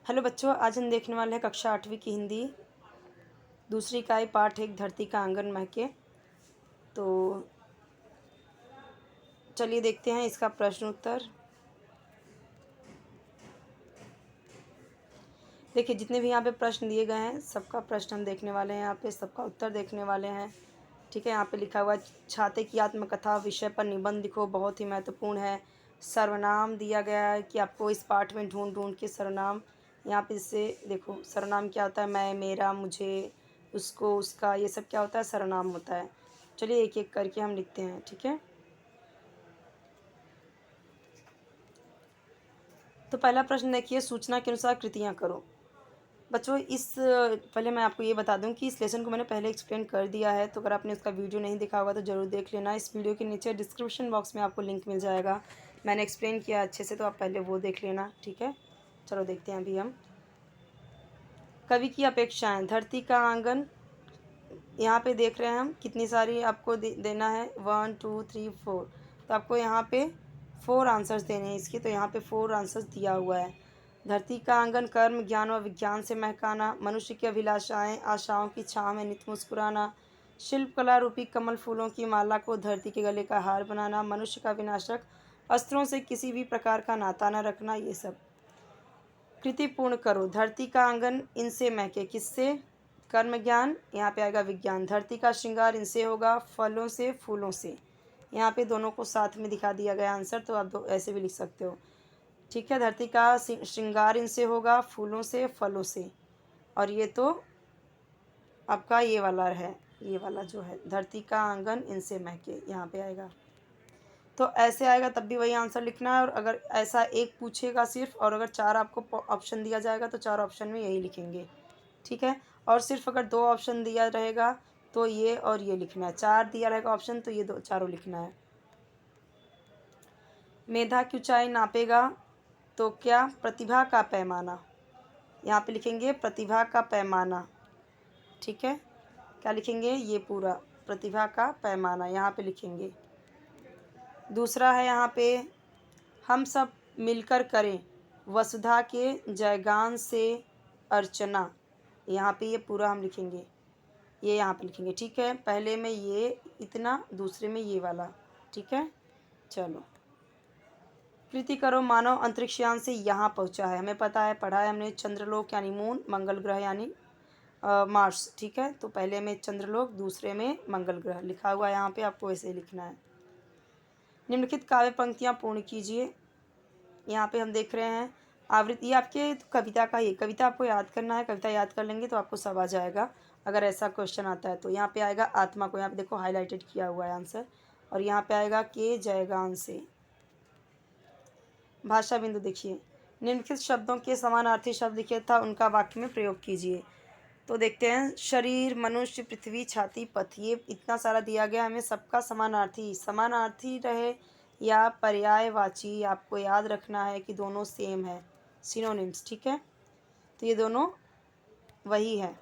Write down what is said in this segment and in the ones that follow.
Hello बच्चों, आज हम देखने वाले हैं कक्षा 8वीं की हिंदी दूसरी इकाई पाठ 1 धरती का आंगन महके। तो चलिए देखते हैं इसका प्रश्न उत्तर। देखिए, जितने भी यहाँ पे प्रश्न दिए गए हैं सबका प्रश्न हम देखने वाले हैं, यहाँ पे सबका उत्तर देखने वाले हैं। ठीक है, यहाँ पे लिखा हुआ है छाते की आत्मकथा विषय पर निबंध लिखो, बहुत ही महत्वपूर्ण है। सर्वनाम दिया गया है कि आपको इस पाठ में ढूंढ ढूंढ के सर्वनाम, यहाँ पे इससे देखो सर्वनाम क्या होता है, मैं, मेरा, मुझे, उसको, उसका, ये सब क्या होता है, सर्वनाम होता है। चलिए एक एक करके हम लिखते हैं। ठीक है, तो पहला प्रश्न देखिए, सूचना के अनुसार कृतियाँ करो। बच्चों पहले मैं आपको ये बता दूं कि इस लेसन को मैंने पहले एक्सप्लेन कर दिया है, तो अगर आपने उसका वीडियो नहीं देखा होगा तो ज़रूर देख लेना। इस वीडियो के नीचे डिस्क्रिप्शन बॉक्स में आपको लिंक मिल जाएगा, मैंने एक्सप्लेन किया अच्छे से, तो आप पहले वो देख लेना। ठीक है, चलो देखते हैं अभी हम। कवि की अपेक्षाएं, धरती का आंगन, यहाँ पे देख रहे हैं हम कितनी सारी आपको देना है, 1 2 3 4, तो आपको यहाँ पे 4 आंसर्स देने हैं इसके, तो यहाँ पे 4 आंसर्स दिया हुआ है। धरती का आंगन, कर्म, ज्ञान और विज्ञान से महकाना, मनुष्य की अभिलाषाएं, आशाओं की छाँव में नित्य मुस्कुराना, शिल्पकला रूपी कमल फूलों की माला को धरती के गले का हार बनाना, मनुष्य का विनाशक अस्त्रों से किसी भी प्रकार का नाता न रखना, ये सब। कृति पूर्ण करो, धरती का आंगन इनसे महके, किससे, कर्म ज्ञान, यहाँ पे आएगा विज्ञान। धरती का श्रृंगार इनसे होगा, फलों से, फूलों से। यहाँ पे दोनों को साथ में दिखा दिया गया आंसर, तो आप दो ऐसे भी लिख सकते हो। ठीक है, धरती का श्रृंगार इनसे होगा, फूलों से, फलों से। और ये तो आपका ये वाला है, ये वाला जो है, धरती का आंगन इनसे महके, यहाँ पे आएगा। तो ऐसे आएगा तब भी वही आंसर लिखना है, और अगर ऐसा एक पूछेगा सिर्फ, और अगर 4 आपको ऑप्शन दिया जाएगा तो 4 ऑप्शन में यही लिखेंगे। ठीक है, और सिर्फ अगर 2 ऑप्शन दिया रहेगा तो ये और ये लिखना है, 4 दिया रहेगा ऑप्शन तो ये दो चारों लिखना है। मेधा की ऊंचाई नापेगा तो क्या, प्रतिभा का पैमाना, यहाँ पे लिखेंगे प्रतिभा का पैमाना। ठीक है, क्या लिखेंगे, ये पूरा प्रतिभा का पैमाना यहाँ पे लिखेंगे। दूसरा है यहाँ पे, हम सब मिलकर करें वसुधा के जयगान से अर्चना, यहाँ पे ये पूरा हम लिखेंगे, ये यहाँ पे लिखेंगे। ठीक है, पहले में ये इतना, दूसरे में ये वाला। ठीक है, चलो कृति करो, मानव अंतरिक्षयान से यहाँ पहुँचा है, हमें पता है, पढ़ा है हमने, चंद्रलोक यानी मून, मंगल ग्रह यानी मार्स। ठीक है, तो पहले में चंद्रलोक, दूसरे में मंगल ग्रह लिखा हुआ है, यहाँ पे आपको ऐसे ही लिखना है। निम्नलिखित काव्य पंक्तियाँ पूर्ण कीजिए, यहाँ पे हम देख रहे हैं आवृत्ति, ये आपके कविता का, ये कविता आपको याद करना है, कविता याद कर लेंगे तो आपको सब आ जाएगा अगर ऐसा क्वेश्चन आता है तो। यहाँ पे आएगा आत्मा को, यहाँ पे देखो हाईलाइटेड किया हुआ है आंसर, और यहाँ पे आएगा के जयगान से। भाषा बिंदु देखिए, निम्नलिखित शब्दों के समानार्थी शब्द लिखे था उनका वाक्य में प्रयोग कीजिए। तो देखते हैं, शरीर, मनुष्य, पृथ्वी, छाती, पथ, ये इतना सारा दिया गया, हमें सबका समानार्थी, समानार्थी रहे या पर्यायवाची, आपको याद रखना है कि दोनों सेम है, सिनोनिम्स। ठीक है, तो ये दोनों वही है।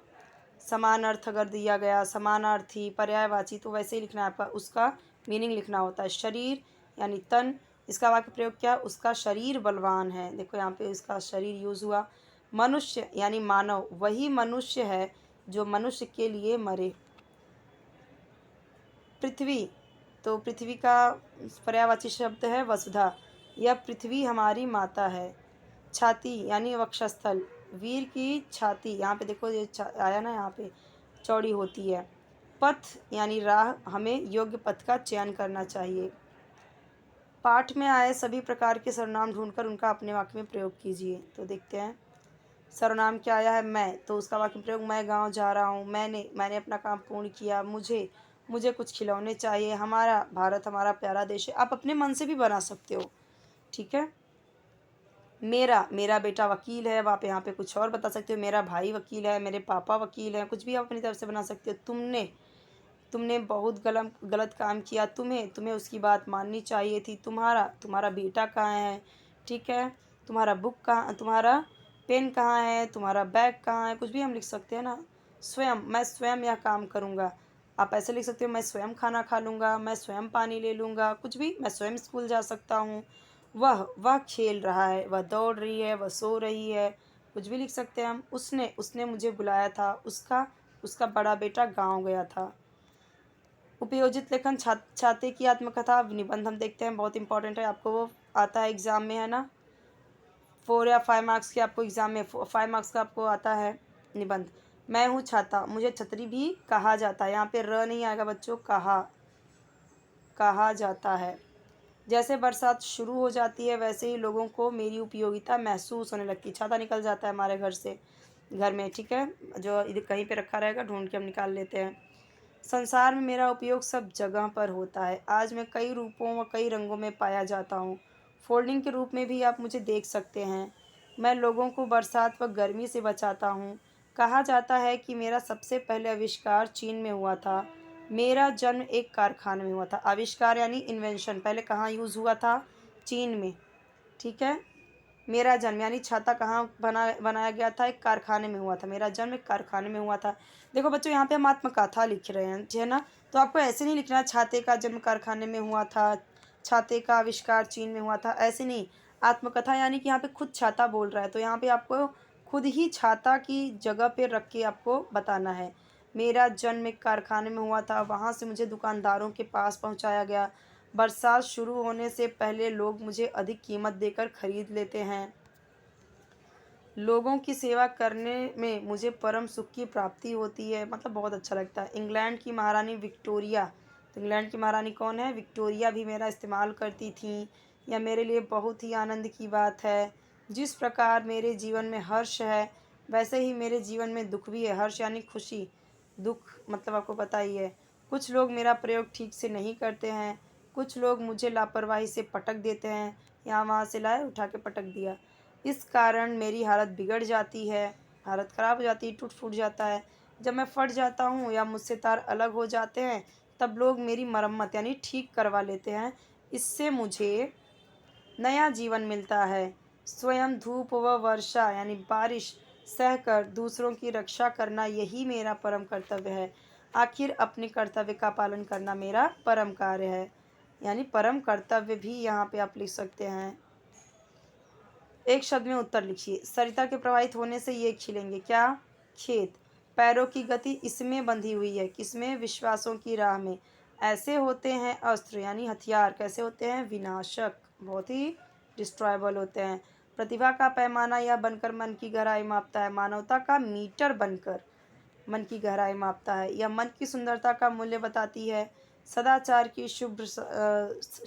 समान अर्थ अगर दिया गया, समानार्थी, पर्यायवाची, तो वैसे ही लिखना है आपका, उसका मीनिंग लिखना होता है। शरीर यानी तन, इसका वाक्य प्रयोग क्या, उसका शरीर बलवान है, देखो यहाँ पे उसका शरीर यूज़ हुआ। मनुष्य यानी मानव, वही मनुष्य है जो मनुष्य के लिए मरे। पृथ्वी, तो पृथ्वी का पर्यायवाची शब्द है वसुधा, यह पृथ्वी हमारी माता है। छाती यानी वक्षस्थल, वीर की छाती, यहाँ पे देखो ये आया ना, यहाँ पे चौड़ी होती है। पथ यानी राह, हमें योग्य पथ का चयन करना चाहिए। पाठ में आए सभी प्रकार के सर्वनाम ढूंढकर उनका अपने वाक्य में प्रयोग कीजिए। तो देखते हैं, सर्वनाम क्या आया है, मैं, तो उसका वाक्य प्रयोग, मैं गांव जा रहा हूँ, मैंने अपना काम पूर्ण किया, मुझे कुछ खिलौने चाहिए, हमारा भारत हमारा प्यारा देश है, आप अपने मन से भी बना सकते हो। ठीक है, मेरा बेटा वकील है, अब आप यहाँ पे कुछ और बता सकते हो, मेरा भाई वकील है, मेरे पापा वकील हैं, कुछ भी आप अपनी तरफ से बना सकते हो। तुमने बहुत गलत काम किया, तुम्हें उसकी बात माननी चाहिए थी, तुम्हारा बेटा कहाँ है। ठीक है, तुम्हारा बुक कहाँ, तुम्हारा पेन कहाँ है, तुम्हारा बैग कहाँ है, कुछ भी हम लिख सकते हैं ना। मैं स्वयं यह काम करूँगा, आप ऐसे लिख सकते हो, मैं स्वयं खाना खा लूँगा, मैं स्वयं पानी ले लूँगा, कुछ भी, मैं स्वयं स्कूल जा सकता हूँ। वह खेल रहा है, वह दौड़ रही है, वह सो रही है, कुछ भी लिख सकते हैं हम। उसने उसने मुझे बुलाया था। उसका उसका बड़ा बेटा गाँव गया था। उपयोजित लेखन छाते की आत्मकथा निबंध हम देखते हैं, बहुत इंपॉर्टेंट है, आपको वो आता है एग्जाम में, है ना। 4 या 5 मार्क्स के आपको एग्जाम में 5 मार्क्स का आपको आता है निबंध। मैं हूँ छाता, मुझे छतरी भी कहा जाता है। यहाँ पे र नहीं आएगा बच्चों, कहा जाता है। जैसे बरसात शुरू हो जाती है वैसे ही लोगों को मेरी उपयोगिता महसूस होने लगती है। छाता निकल जाता है हमारे घर से, घर में, ठीक है, जो इधर कहीं पे रखा रहेगा ढूंढ के हम निकाल लेते हैं। संसार में मेरा उपयोग सब जगह पर होता है। आज मैं कई रूपों व कई रंगों में पाया जाता हूँ। फोल्डिंग के रूप में भी आप मुझे देख सकते हैं। मैं लोगों को बरसात व गर्मी से बचाता हूँ। कहा जाता है कि मेरा सबसे पहले आविष्कार चीन में हुआ था। मेरा जन्म एक कारखाने में हुआ था। आविष्कार यानी इन्वेंशन पहले कहाँ यूज़ हुआ था? चीन में, ठीक है। मेरा जन्म यानी छाता कहाँ बनाया गया था? एक कारखाने में हुआ था। मेरा जन्म एक कारखाने में हुआ था। देखो बच्चों, यहाँ पे हम आत्मकथा लिख रहे हैं, जी है ना। तो आपको ऐसे नहीं लिखना है छाते का जन्म कारखाने में हुआ था, छाते का आविष्कार चीन में हुआ था, ऐसे नहीं। आत्मकथा यानी कि यहाँ पे खुद छाता बोल रहा है, तो यहाँ पे आपको खुद ही छाता की जगह पे रख के आपको बताना है। मेरा जन्म एक कारखाने में हुआ था, वहाँ से मुझे दुकानदारों के पास पहुँचाया गया। बरसात शुरू होने से पहले लोग मुझे अधिक कीमत देकर खरीद लेते हैं। लोगों की सेवा करने में मुझे परम सुख की प्राप्ति होती है। मतलब बहुत अच्छा लगता है। इंग्लैंड की महारानी विक्टोरिया, तो इंग्लैंड की महारानी कौन है? विक्टोरिया भी मेरा इस्तेमाल करती थी। यह मेरे लिए बहुत ही आनंद की बात है। जिस प्रकार मेरे जीवन में हर्ष है वैसे ही मेरे जीवन में दुख भी है। हर्ष यानी खुशी, दुख मतलब आपको पता ही है। कुछ लोग मेरा प्रयोग ठीक से नहीं करते हैं। कुछ लोग मुझे लापरवाही से पटक देते हैं। यहाँ वहाँ से लाए उठा के पटक दिया। इस कारण मेरी हालत बिगड़ जाती है, हालत ख़राब हो जाती है, टूट फूट जाता है। जब मैं फट जाता हूँ या मुझसे तार अलग हो जाते हैं तब लोग मेरी मरम्मत यानी ठीक करवा लेते हैं। इससे मुझे नया जीवन मिलता है। स्वयं धूप व वर्षा यानी बारिश सहकर दूसरों की रक्षा करना यही मेरा परम कर्तव्य है। आखिर अपने कर्तव्य का पालन करना मेरा परम कार्य है। यानी परम कर्तव्य भी यहाँ पे आप लिख सकते हैं। एक शब्द में उत्तर लिखिए। सरिता के प्रवाहित होने से ये खिलेंगे क्या? खेत। पैरों की गति इसमें बंधी हुई है, किसमें? विश्वासों की राह में। ऐसे होते हैं अस्त्र यानी हथियार, कैसे होते हैं? विनाशक, बहुत ही डिस्ट्रॉयबल होते हैं। प्रतिभा का पैमाना यह बनकर मन की गहराई मापता है। मानवता का मीटर बनकर मन की गहराई मापता है। यह मन की सुंदरता का मूल्य बताती है। सदाचार की शुभ्र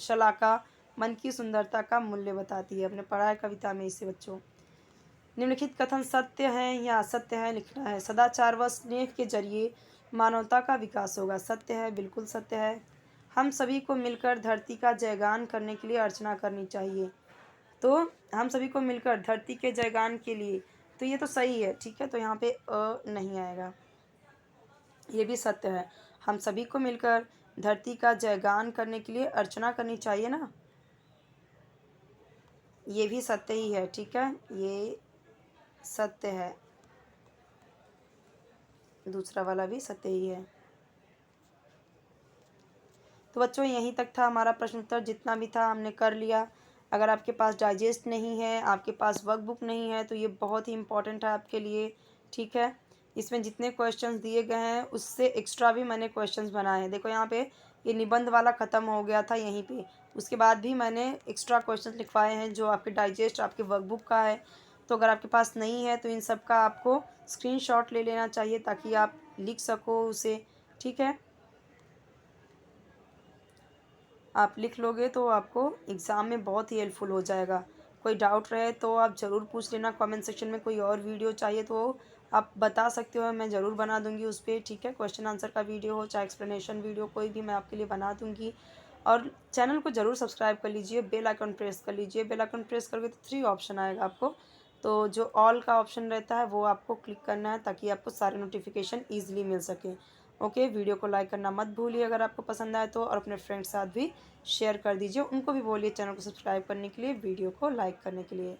शलाका मन की सुंदरता का मूल्य बताती है। अपने पढ़ा है कविता में इसे बच्चों। निम्नलिखित कथन सत्य है या असत्य है लिखना है। सदाचार व स्नेह के जरिए मानवता का विकास होगा। सत्य है, बिल्कुल सत्य है। हम सभी को मिलकर धरती का जयगान करने के लिए अर्चना करनी चाहिए। तो हम सभी को मिलकर धरती के जयगान के लिए, तो ये तो सही है, ठीक है। तो यहाँ पे नहीं आएगा, ये भी सत्य है। हम सभी को मिलकर धरती का जयगान करने के लिए अर्चना करनी चाहिए ना, ये भी सत्य ही है, ठीक है, ये सत्य है। दूसरा वाला भी सत्य ही है। तो बच्चों यहीं तक था हमारा प्रश्न उत्तर, जितना भी था हमने कर लिया। अगर आपके पास डाइजेस्ट नहीं है, आपके पास वर्कबुक नहीं है, तो ये बहुत ही इम्पोर्टेंट है आपके लिए, ठीक है। इसमें जितने क्वेश्चंस दिए गए हैं उससे एक्स्ट्रा भी मैंने क्वेश्चंस बनाए हैं। देखो यहाँ पे ये निबंध वाला ख़त्म हो गया था यहीं पे, उसके बाद भी मैंने एक्स्ट्रा क्वेश्चन लिखवाए हैं जो आपके डाइजेस्ट आपके वर्कबुक का है। तो अगर आपके पास नहीं है तो इन सब का आपको स्क्रीनशॉट ले लेना चाहिए ताकि आप लिख सको उसे, ठीक है। आप लिख लोगे तो आपको एग्ज़ाम में बहुत ही हेल्पफुल हो जाएगा। कोई डाउट रहे तो आप ज़रूर पूछ लेना कमेंट सेक्शन में। कोई और वीडियो चाहिए तो आप बता सकते हो, मैं ज़रूर बना दूंगी उस पर, ठीक है। क्वेश्चन आंसर का वीडियो हो चाहे एक्सप्लेनेशन वीडियो, कोई भी मैं आपके लिए बना दूंगी। और चैनल को ज़रूर सब्सक्राइब कर लीजिए, बेल आइकन प्रेस कर लीजिए। बेल आइकन प्रेस करोगे तो 3 ऑप्शन आएगा आपको, तो जो ऑल का ऑप्शन रहता है वो आपको क्लिक करना है ताकि आपको सारे नोटिफिकेशन ईजिली मिल सके। ओके, वीडियो को लाइक करना मत भूलिए अगर आपको पसंद आए तो, और अपने फ्रेंड्स साथ भी शेयर कर दीजिए, उनको भी बोलिए चैनल को सब्सक्राइब करने के लिए, वीडियो को लाइक करने के लिए।